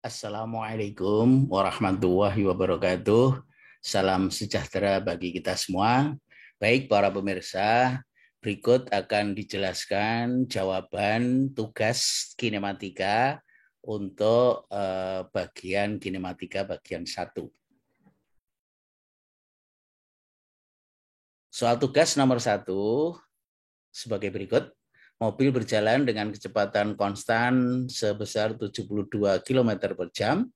Assalamualaikum warahmatullahi wabarakatuh. Salam sejahtera bagi kita semua. Baik para pemirsa, berikut akan dijelaskan jawaban tugas kinematika untuk bagian kinematika bagian 1. Soal tugas nomor 1 sebagai berikut. Mobil berjalan dengan kecepatan konstan sebesar 72 km per jam.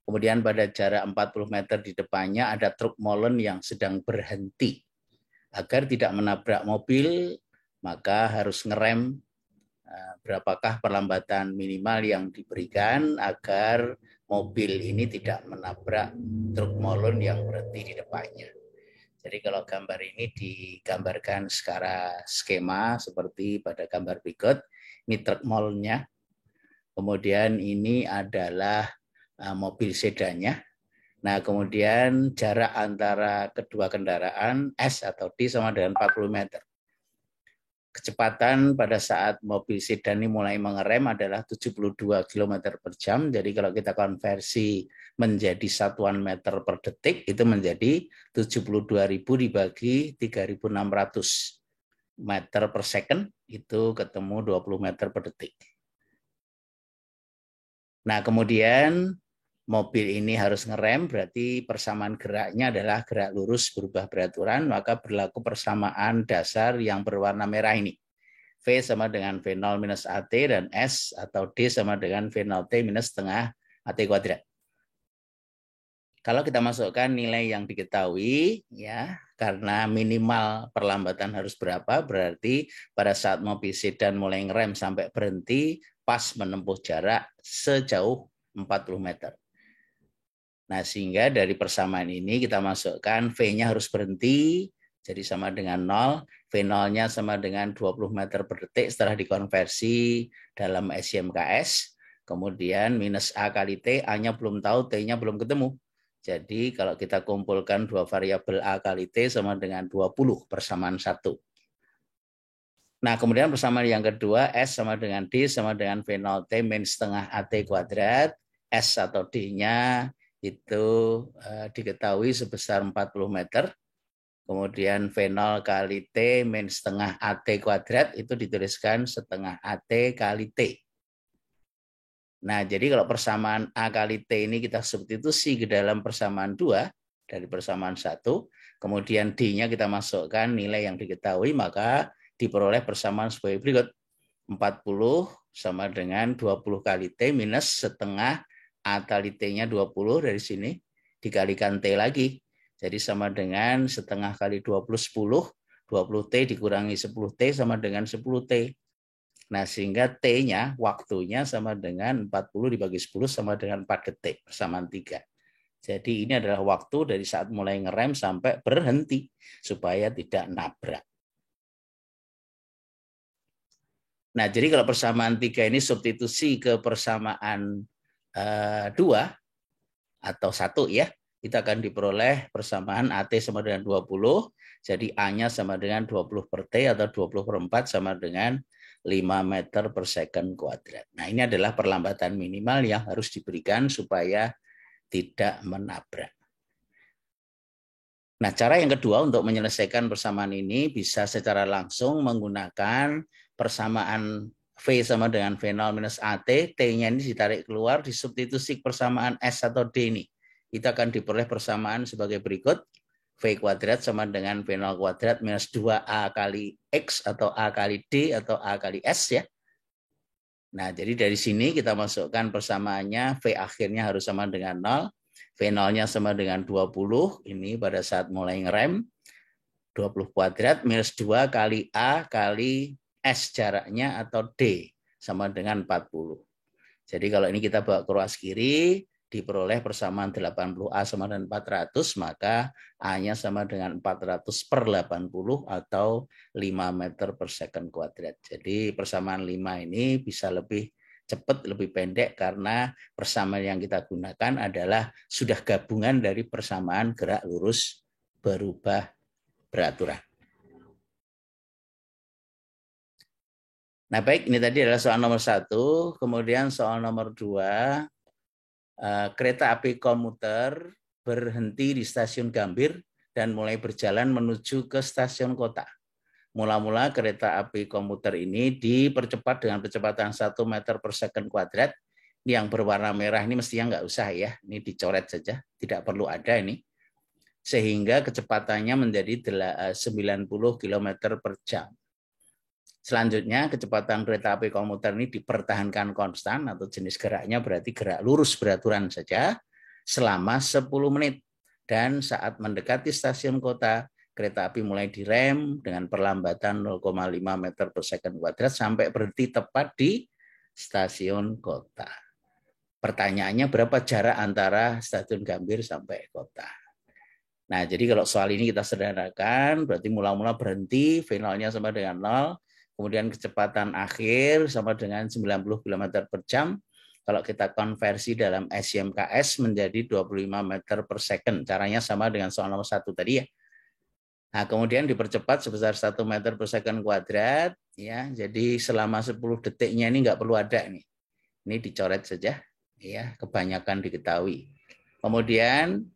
Kemudian pada jarak 40 meter di depannya ada truk molen yang sedang berhenti. Agar tidak menabrak mobil, maka harus ngerem. Berapakah perlambatan minimal yang diberikan agar mobil ini tidak menabrak truk molen yang berhenti di depannya. Jadi kalau gambar ini digambarkan secara skema seperti pada gambar berikut, ini truk molennya. Kemudian ini adalah mobil sedannya. Nah, kemudian jarak antara kedua kendaraan S atau D sama dengan 40 meter. Kecepatan pada saat mobil sedan ini mulai mengerem adalah 72 km per jam. Jadi kalau kita konversi menjadi satuan meter per detik, itu menjadi 72.000 dibagi 3.600 meter per second, itu ketemu 20 meter per detik. Nah, kemudian mobil ini harus ngerem, berarti persamaan geraknya adalah gerak lurus berubah beraturan, maka berlaku persamaan dasar yang berwarna merah ini. V sama dengan V0 minus AT, dan S atau D sama dengan V0T minus setengah AT kuadrat. Kalau kita masukkan nilai yang diketahui, ya, karena minimal perlambatan harus berapa, berarti pada saat mobil sedan mulai ngerem sampai berhenti, pas menempuh jarak sejauh 40 meter. Nah, sehingga dari persamaan ini kita masukkan V-nya harus berhenti, jadi sama dengan 0, V0-nya sama dengan 20 meter per detik setelah dikonversi dalam SIMKS, kemudian minus A kali T, A-nya belum tahu, T-nya belum ketemu. Jadi kalau kita kumpulkan dua variabel A kali T sama dengan 20 persamaan 1. Nah, kemudian persamaan yang kedua, S sama dengan D sama dengan V0T min setengah AT kuadrat, S atau D-nya itu diketahui sebesar 40 meter. Kemudian V0 kali T min setengah AT kuadrat itu dituliskan setengah AT kali T. Nah, jadi kalau persamaan A kali T ini kita substitusi ke dalam persamaan 2 dari persamaan 1, kemudian D-nya kita masukkan nilai yang diketahui, maka diperoleh persamaan sebagai berikut. 40 sama dengan 20 kali T minus setengah A kali T-nya 20 dari sini, dikalikan T lagi. Jadi sama dengan setengah kali 20, 10. 20T dikurangi 10T sama dengan 10T. Nah, sehingga T-nya, waktunya sama dengan 40 dibagi 10 sama dengan 4 detik, persamaan 3. Jadi ini adalah waktu dari saat mulai ngerem sampai berhenti, supaya tidak nabrak. Nah, jadi kalau persamaan 3 ini substitusi ke persamaan 2 atau 1 ya, kita akan diperoleh persamaan AT sama dengan 20, jadi A-nya sama dengan 20 per T atau 20 per 4 sama dengan 5 meter per second kuadrat. Nah, ini adalah perlambatan minimal yang harus diberikan supaya tidak menabrak. Nah, cara yang kedua untuk menyelesaikan persamaan ini bisa secara langsung menggunakan persamaan V sama dengan V0 minus AT, T-nya ini ditarik keluar, disubstitusi persamaan S atau D ini. Kita akan diperoleh persamaan sebagai berikut. V kuadrat sama dengan V0 kuadrat minus 2A kali X atau A kali D atau A kali S ya. Nah, jadi dari sini kita masukkan persamaannya, V akhirnya harus sama dengan 0. V0-nya sama dengan 20, ini pada saat mulai ngerem, 20 kuadrat minus 2 kali A kali S jaraknya atau D, sama dengan 40. Jadi kalau ini kita bawa ke ruas kiri, diperoleh persamaan 80A sama dengan 400, maka A-nya sama dengan 400 per 80 atau 5 meter per second kuadrat. Jadi persamaan 5 ini bisa lebih cepat, lebih pendek karena persamaan yang kita gunakan adalah sudah gabungan dari persamaan gerak lurus berubah beraturan. Nah, baik, ini tadi adalah soal nomor 1, kemudian soal nomor 2. kereta api komuter berhenti di stasiun Gambir dan mulai berjalan menuju ke stasiun kota. Mula-mula kereta api komuter ini dipercepat dengan kecepatan 1 meter per second kuadrat. Yang berwarna merah ini mestinya nggak usah ya, ini dicoret saja, tidak perlu ada ini. Sehingga kecepatannya menjadi 90 km per jam. Selanjutnya, kecepatan kereta api komuter ini dipertahankan konstan atau jenis geraknya berarti gerak lurus beraturan saja selama 10 menit. Dan saat mendekati stasiun kota, kereta api mulai direm dengan perlambatan 0,5 meter per second kuadrat sampai berhenti tepat di stasiun kota. Pertanyaannya, berapa jarak antara stasiun Gambir sampai kota? Nah, jadi kalau soal ini kita sederhanakan, berarti mula-mula berhenti, V0-nya sama dengan 0, kemudian kecepatan akhir sama dengan 90 km per jam. Kalau kita konversi dalam SIMKS menjadi 25 meter per second. Caranya sama dengan soal nomor 1 tadi ya. Nah, kemudian dipercepat sebesar 1 meter per second kuadrat. Ya, jadi selama 10 detiknya ini nggak perlu ada nih. Ini dicoret saja. Ya, kebanyakan diketahui. Kemudian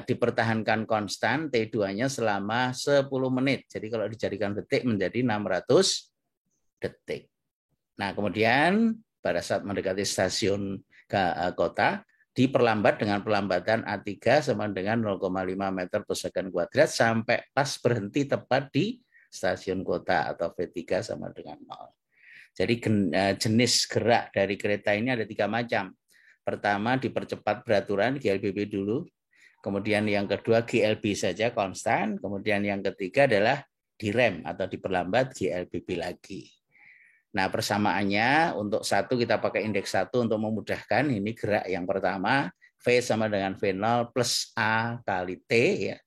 dipertahankan konstan T2-nya selama 10 menit. Jadi kalau dijadikan detik menjadi 600 detik. Nah, kemudian pada saat mendekati stasiun kota, diperlambat dengan pelambatan A3 sama dengan 0,5 meter per second kuadrat sampai pas berhenti tepat di stasiun kota atau V3 sama dengan 0. Jadi jenis gerak dari kereta ini ada 3 macam. Pertama, dipercepat beraturan GLBB dulu. Kemudian yang kedua GLB saja konstan. Kemudian yang ketiga adalah direm atau diperlambat GLBB lagi. Nah, persamaannya untuk 1 kita pakai indeks 1 untuk memudahkan. Ini gerak yang pertama, V sama dengan V0 plus A kali T ya.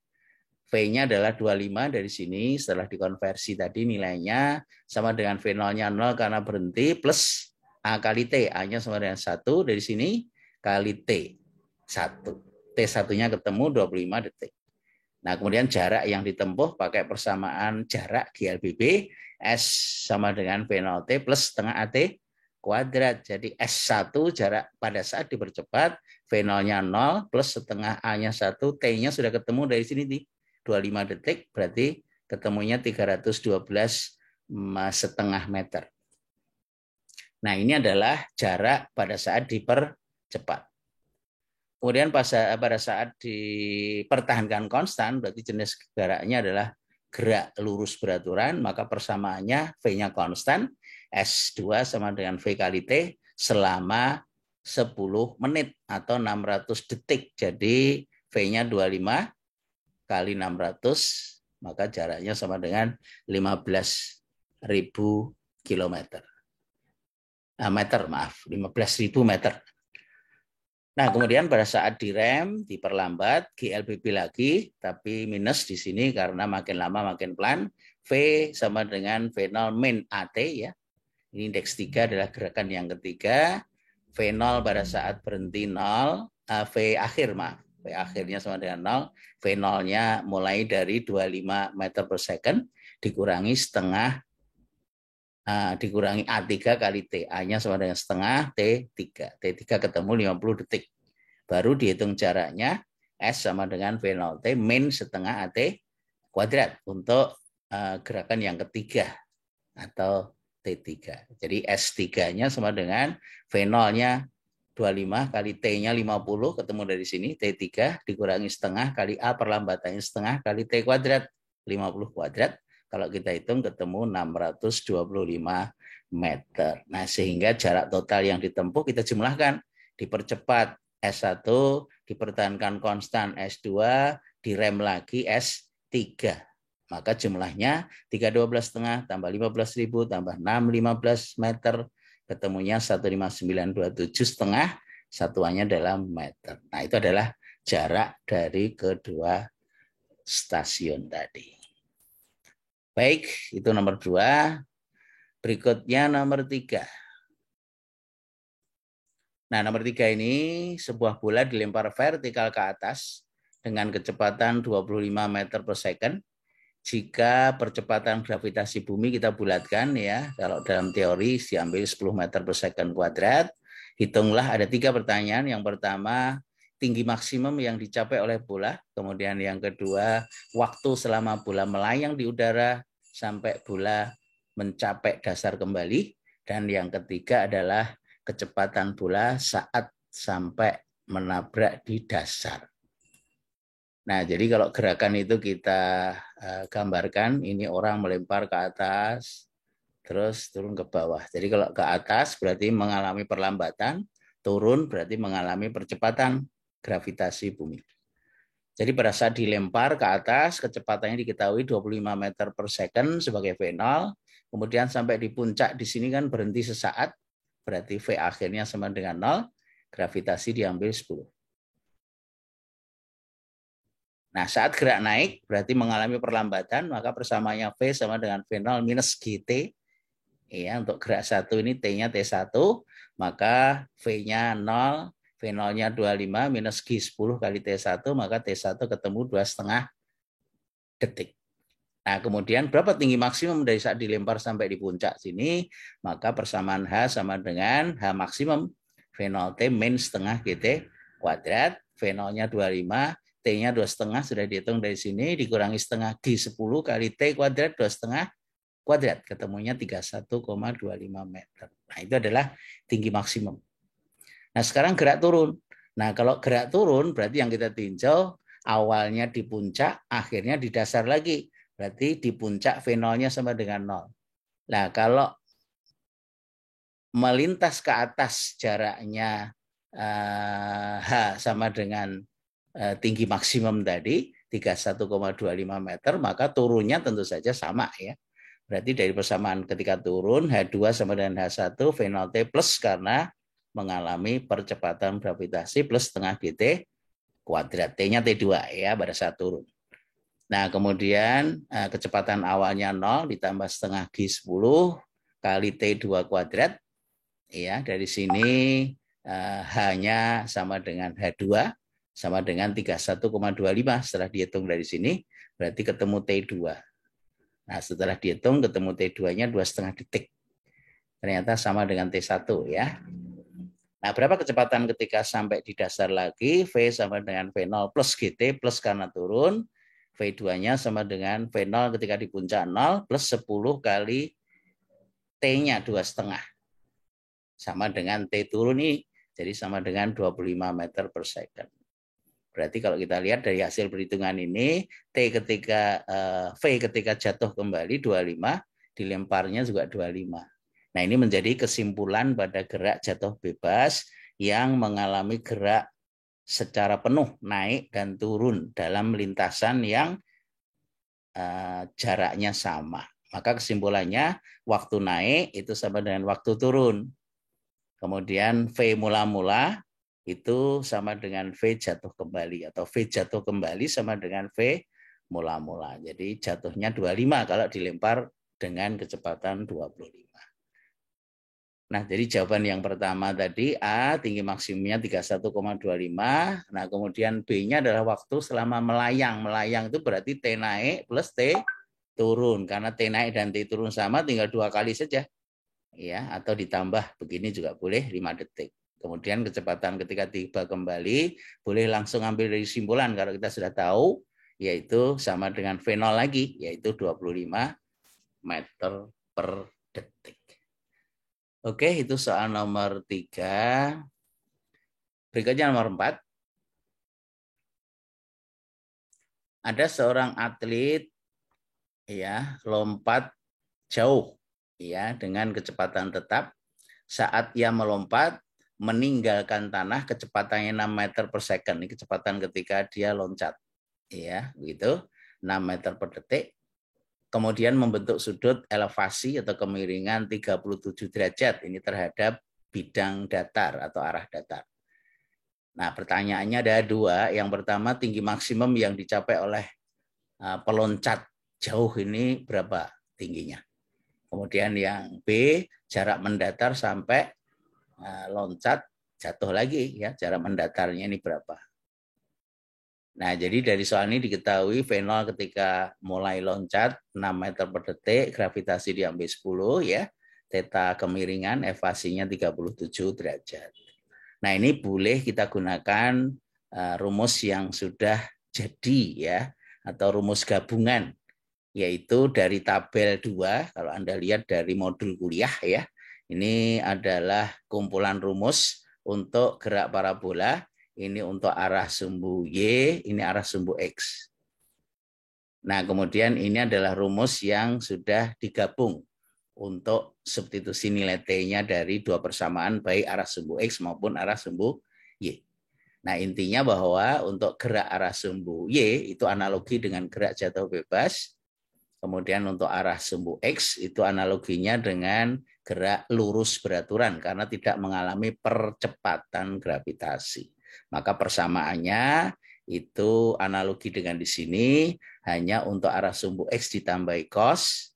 V-nya adalah 25 dari sini, setelah dikonversi tadi nilainya sama dengan V0-nya 0 karena berhenti plus A kali T. A-nya sama dengan 1 dari sini kali T. 1. T1-nya ketemu 25 detik. Nah, kemudian jarak yang ditempuh pakai persamaan jarak GLBB, S sama dengan V0T plus setengah AT kuadrat. Jadi S1 jarak pada saat dipercepat, V0-nya 0 plus setengah A-nya 1, T-nya sudah ketemu dari sini nih. 25 detik berarti ketemunya 312 setengah meter. Nah, ini adalah jarak pada saat dipercepat. Kemudian pada saat dipertahankan konstan, berarti jenis geraknya adalah gerak lurus beraturan, maka persamaannya V-nya konstan, S2 sama dengan V kali T selama 10 menit atau 600 detik. Jadi V-nya 25 kali 600, maka jaraknya sama dengan 15.000 kilometer. Meter, maaf, 15.000 meter. Nah, kemudian pada saat direm, diperlambat, GLBB lagi, tapi minus di sini karena makin lama makin pelan. V sama dengan V0 min AT ya. Ini indeks 3 adalah gerakan yang ketiga. V0 pada saat berhenti 0, V akhir maaf. V akhirnya sama dengan 0, V0-nya mulai dari 25 meter per second, dikurangi setengah, dikurangi A3 kali T. A-nya sama dengan setengah, T3. T3 ketemu 50 detik. Baru dihitung jaraknya, S sama dengan V0T min setengah AT kuadrat untuk gerakan yang ketiga atau T3. Jadi S3-nya sama dengan V0-nya 25 kali T-nya 50 ketemu dari sini, T3 dikurangi setengah kali A perlambatannya setengah kali T kuadrat, 50 kuadrat. Kalau kita hitung ketemu 625 meter. Nah, sehingga jarak total yang ditempuh kita jumlahkan. Dipercepat S1, dipertahankan konstan S2, direm lagi S3. Maka jumlahnya 312,5 tambah 15.000 tambah 615 meter. Ketemunya 15927 setengah, satuannya dalam meter. Nah, itu adalah jarak dari kedua stasiun tadi. Baik, itu nomor 2. Berikutnya nomor 3. Nah, nomor 3 ini sebuah bola dilempar vertikal ke atas dengan kecepatan 25 meter per second. Jika percepatan gravitasi bumi kita bulatkan ya, kalau dalam teori diambil 10 meter per second kuadrat, Hitunglah, ada 3 pertanyaan. Yang pertama, tinggi maksimum yang dicapai oleh bola. Kemudian yang kedua, waktu selama bola melayang di udara sampai bola mencapai dasar kembali. Dan yang ketiga adalah kecepatan bola saat sampai menabrak di dasar. Nah, jadi kalau gerakan itu kita gambarkan, ini orang melempar ke atas, terus turun ke bawah. Jadi kalau ke atas berarti mengalami perlambatan, turun berarti mengalami percepatan gravitasi bumi. Jadi pada saat dilempar ke atas, kecepatannya diketahui 25 meter per second sebagai V0, kemudian sampai di puncak di sini kan berhenti sesaat, berarti V akhirnya sama dengan 0, gravitasi diambil 10. Nah, saat gerak naik berarti mengalami perlambatan, maka persamaannya V sama dengan V0 minus GT. Ya, untuk gerak 1 ini T-nya T1, maka V-nya 0, V0-nya 25 minus G10 kali T1, maka T1 ketemu 2,5 detik. Nah, kemudian berapa tinggi maksimum dari saat dilempar sampai di puncak sini, maka persamaan H sama dengan H maksimum V0T min setengah GT kuadrat, V0-nya 25, T-nya 2,5 sudah dihitung dari sini, dikurangi setengah G10 kali T kuadrat 2,5 kuadrat, ketemunya 31,25 meter. Nah, itu adalah tinggi maksimum. Nah, sekarang gerak turun. Nah, kalau gerak turun berarti yang kita tinjau awalnya di puncak, akhirnya di dasar lagi. Berarti di puncak V0-nya sama dengan 0. Nah, kalau melintas ke atas jaraknya H sama dengan tinggi maksimum tadi, 31,25 meter, maka turunnya tentu saja sama ya. Berarti dari persamaan ketika turun, H2 sama dengan H1, V0T plus karena mengalami percepatan gravitasi plus setengah GT kuadrat. T-nya T2 ya pada saat turun. Nah, kemudian kecepatan awalnya 0 ditambah setengah G10 kali T2 kuadrat. Ya, dari sini H-nya sama dengan H2 sama dengan 31,25 setelah dihitung dari sini berarti ketemu T2. Nah, setelah dihitung ketemu T2-nya 2,5 detik. Ternyata sama dengan T1 ya. Nah, berapa kecepatan ketika sampai di dasar lagi? V sama dengan V0 plus GT plus karena turun. V2-nya sama dengan V0 ketika di puncak 0 plus 10 kali T-nya 2,5. Sama dengan T turun ini. Jadi sama dengan 25 meter per second. Berarti kalau kita lihat dari hasil perhitungan ini, T ketika V ketika jatuh kembali 25, dilemparnya juga 25. Nah, ini menjadi kesimpulan pada gerak jatuh bebas yang mengalami gerak secara penuh naik dan turun dalam lintasan yang jaraknya sama. Maka kesimpulannya waktu naik itu sama dengan waktu turun. Kemudian V mula-mula itu sama dengan V jatuh kembali atau V jatuh kembali sama dengan V mula-mula. Jadi jatuhnya 25 kalau dilempar dengan kecepatan 25. Nah, jadi jawaban yang pertama tadi A tinggi maksimumnya 31,25. Nah, kemudian B-nya adalah waktu selama melayang. Melayang itu berarti T naik plus T turun. Karena T naik dan T turun sama tinggal 2 kali saja. Ya, atau ditambah begini juga boleh 5 detik. Kemudian kecepatan ketika tiba kembali boleh langsung ambil dari simpulan kalau kita sudah tahu yaitu sama dengan V0 lagi yaitu 25 meter per detik. Oke, itu soal nomor 3. Berikutnya nomor 4. Ada seorang atlet ya lompat jauh ya dengan kecepatan tetap. Saat ia melompat meninggalkan tanah kecepatannya 6 meter per second. Ini kecepatan ketika dia loncat. Ya, begitu. 6 meter per detik. Kemudian membentuk sudut elevasi atau kemiringan 37 derajat. Ini terhadap bidang datar atau arah datar. Nah, pertanyaannya ada 2. Yang pertama, tinggi maksimum yang dicapai oleh peloncat jauh ini berapa tingginya? Kemudian yang B, jarak mendatar sampai loncat jatuh lagi ya, jarak mendatarnya ini berapa. Nah, jadi dari soal ini diketahui V0 ketika mulai loncat 6 meter per detik, gravitasi diambil 10 ya. Theta kemiringan, evasinya 37 derajat. Nah, ini boleh kita gunakan rumus yang sudah jadi ya, atau rumus gabungan, yaitu dari tabel 2, kalau Anda lihat dari modul kuliah ya. Ini adalah kumpulan rumus untuk gerak parabola, ini untuk arah sumbu Y, ini arah sumbu X. Nah, kemudian ini adalah rumus yang sudah digabung untuk substitusi nilai T-nya dari dua persamaan baik arah sumbu X maupun arah sumbu Y. Nah, intinya bahwa untuk gerak arah sumbu Y itu analogi dengan gerak jatuh bebas. Kemudian untuk arah sumbu X itu analoginya dengan gerak lurus beraturan karena tidak mengalami percepatan gravitasi. Maka persamaannya itu analogi dengan di sini hanya untuk arah sumbu X ditambahi cos,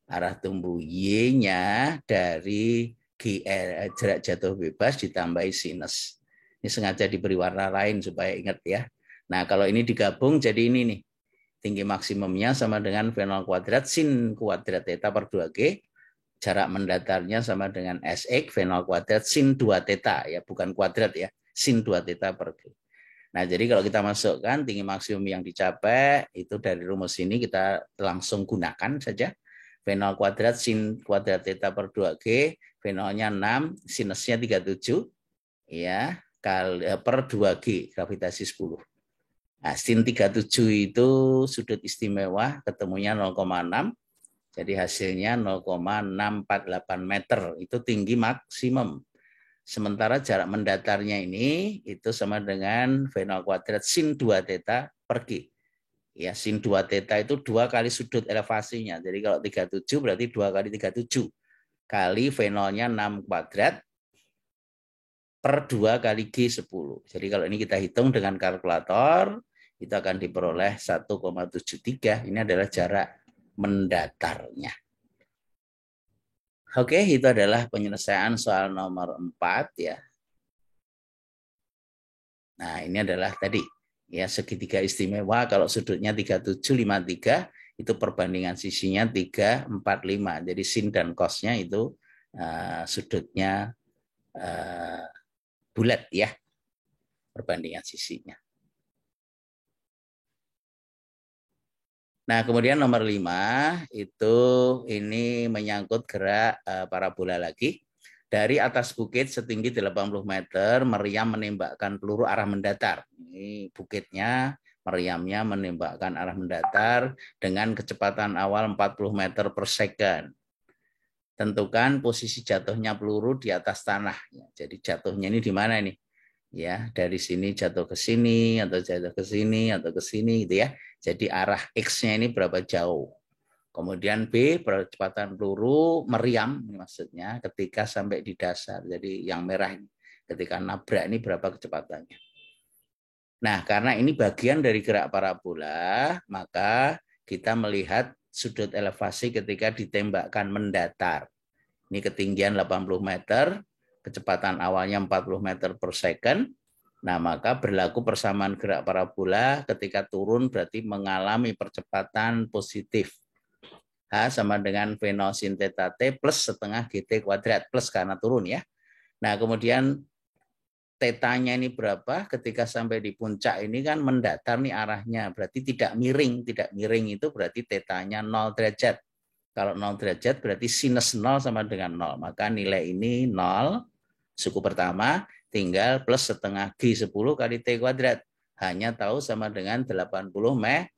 arah sumbu Y-nya dari gerak jatuh bebas ditambahi sinus. Ini sengaja diberi warna lain supaya ingat ya. Nah, kalau ini digabung jadi ini nih. Tinggi maksimumnya sama dengan V0 kuadrat sin kuadrat theta per 2G. Jarak mendatarnya sama dengan Sx V0 kuadrat sin 2 theta. Ya, bukan kuadrat ya. Sin 2 theta per G. Nah, jadi kalau kita masukkan tinggi maksimum yang dicapai, itu dari rumus ini kita langsung gunakan saja. V0 kuadrat sin kuadrat theta per 2G, V0-nya 6, sinusnya 37, ya, per 2G, gravitasi 10. Nah, sin 37 itu sudut istimewa, ketemunya 0,6, jadi hasilnya 0,648 meter, itu tinggi maksimum. Sementara jarak mendatarnya ini itu sama dengan V0 kuadrat sin 2 theta per G. Ya, sin 2 theta itu 2 kali sudut elevasinya. Jadi kalau 37 berarti 2 kali 37. Kali V0-nya 6 kuadrat per 2 kali G10. Jadi kalau ini kita hitung dengan kalkulator, itu akan diperoleh 1,73. Ini adalah jarak mendatarnya. Oke, itu adalah penyelesaian soal nomor 4 ya. Nah, ini adalah tadi ya segitiga istimewa kalau sudutnya 3753 itu perbandingan sisinya 345. Jadi sin dan cosnya itu sudutnya bulat ya. Perbandingan sisinya. Nah, kemudian nomor 5 itu ini menyangkut gerak parabola lagi. Dari atas bukit setinggi 80 meter, meriam menembakkan peluru arah mendatar. Ini bukitnya, meriamnya menembakkan arah mendatar dengan kecepatan awal 40 meter per second. Tentukan posisi jatuhnya peluru di atas tanah. Jadi jatuhnya ini di mana ini? Ya, dari sini jatuh ke sini atau jatuh ke sini atau ke sini gitu ya. Jadi arah X-nya ini berapa jauh. Kemudian B, percepatan peluru meriam ini maksudnya ketika sampai di dasar. Jadi yang merah ini ketika nabrak ini berapa kecepatannya. Nah, karena ini bagian dari gerak parabola, maka kita melihat sudut elevasi ketika ditembakkan mendatar. Ini ketinggian 80 meter, kecepatan awalnya 40 meter per second. Nah, maka berlaku persamaan gerak parabola ketika turun berarti mengalami percepatan positif. H sama dengan V0 sin theta T plus setengah GT kuadrat, plus karena turun ya. Nah, kemudian tetanya ini berapa ketika sampai di puncak ini kan mendatar nih arahnya, berarti tidak miring. Tidak miring itu berarti tetanya 0 derajat. Kalau 0 derajat berarti sinus 0 sama dengan 0. Maka nilai ini 0, suku pertama, tinggal plus setengah G10 kali T kuadrat. Hanya tahu sama dengan 80 meter.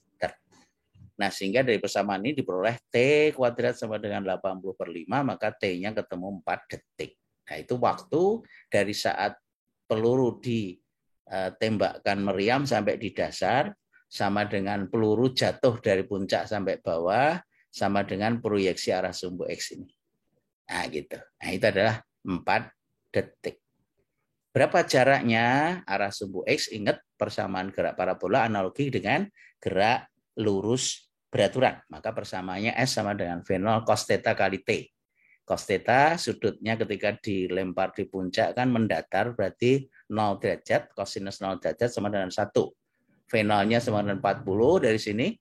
Nah, sehingga dari persamaan ini diperoleh T kuadrat sama dengan 80/5, maka T-nya ketemu 4 detik. Nah, itu waktu dari saat peluru ditembakkan meriam sampai di dasar, sama dengan peluru jatuh dari puncak sampai bawah, sama dengan proyeksi arah sumbu X ini. Nah, gitu. Nah, itu adalah 4 detik. Berapa jaraknya arah sumbu X? Ingat persamaan gerak parabola analogi dengan gerak lurus beraturan. Maka persamaannya S sama dengan V0 cos theta kali T. Cos theta sudutnya ketika dilempar di puncak kan mendatar berarti 0 derajat, cosinus 0 derajat sama dengan 1. V0-nya sama dengan 40 dari sini.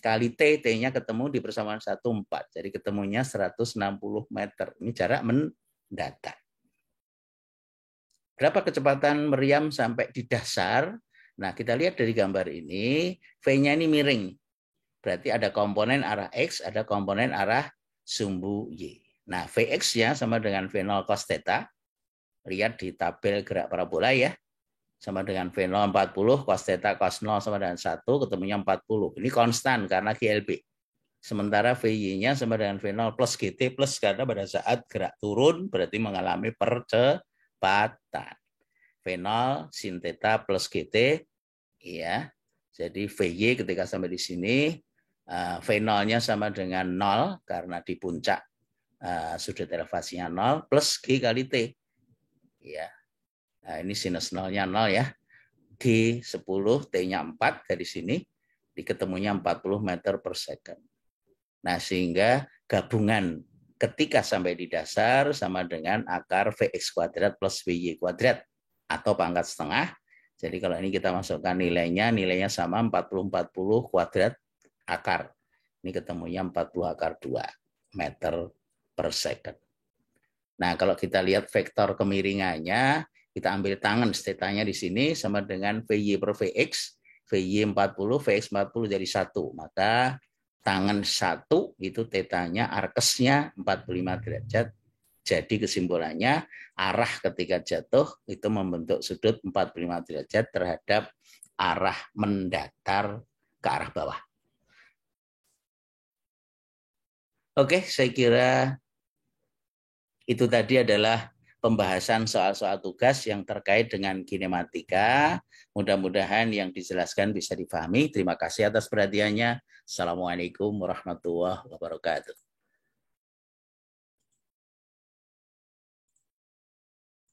kali T, T-nya ketemu di persamaan 1,4. Jadi ketemunya 160 meter. Ini jarak mendatar. Berapa kecepatan meriam sampai di dasar? Nah, kita lihat dari gambar ini, V-nya ini miring. Berarti ada komponen arah X, ada komponen arah sumbu Y. Nah, Vx-nya sama dengan V0 cos theta. Lihat di tabel gerak parabola ya. Sama dengan V0 40, cos theta cos 0 sama dengan 1, ketemunya 40. Ini konstan karena GLB. Sementara VY-nya sama dengan V0 plus GT plus karena pada saat gerak turun berarti mengalami percepatan. V0 sin theta plus GT, ya. Jadi VY ketika sampai di sini, V0-nya sama dengan 0 karena di puncak sudut elevasinya 0 plus G kali T. Ya. Nah, ini sinus 0-nya 0 ya. G10, T-nya 4 dari sini, diketemunya 40 meter per second. Nah, sehingga gabungan ketika sampai di dasar sama dengan akar Vx kuadrat plus Vy kuadrat atau pangkat setengah. Jadi kalau ini kita masukkan nilainya sama 40 kuadrat akar. Ini ketemunya 40 akar 2 meter per second. Nah, kalau kita lihat vektor kemiringannya, kita ambil tangen tetanya di sini sama dengan Vy per Vx, Vy 40, Vx 40 jadi 1. Maka tangan 1 itu tetanya arkesnya 45 derajat. Jadi kesimpulannya arah ketika jatuh itu membentuk sudut 45 derajat terhadap arah mendatar ke arah bawah. Oke, saya kira itu tadi adalah pembahasan soal-soal tugas yang terkait dengan kinematika. Mudah-mudahan yang dijelaskan bisa difahami. Terima kasih atas perhatiannya. Assalamualaikum warahmatullahi wabarakatuh.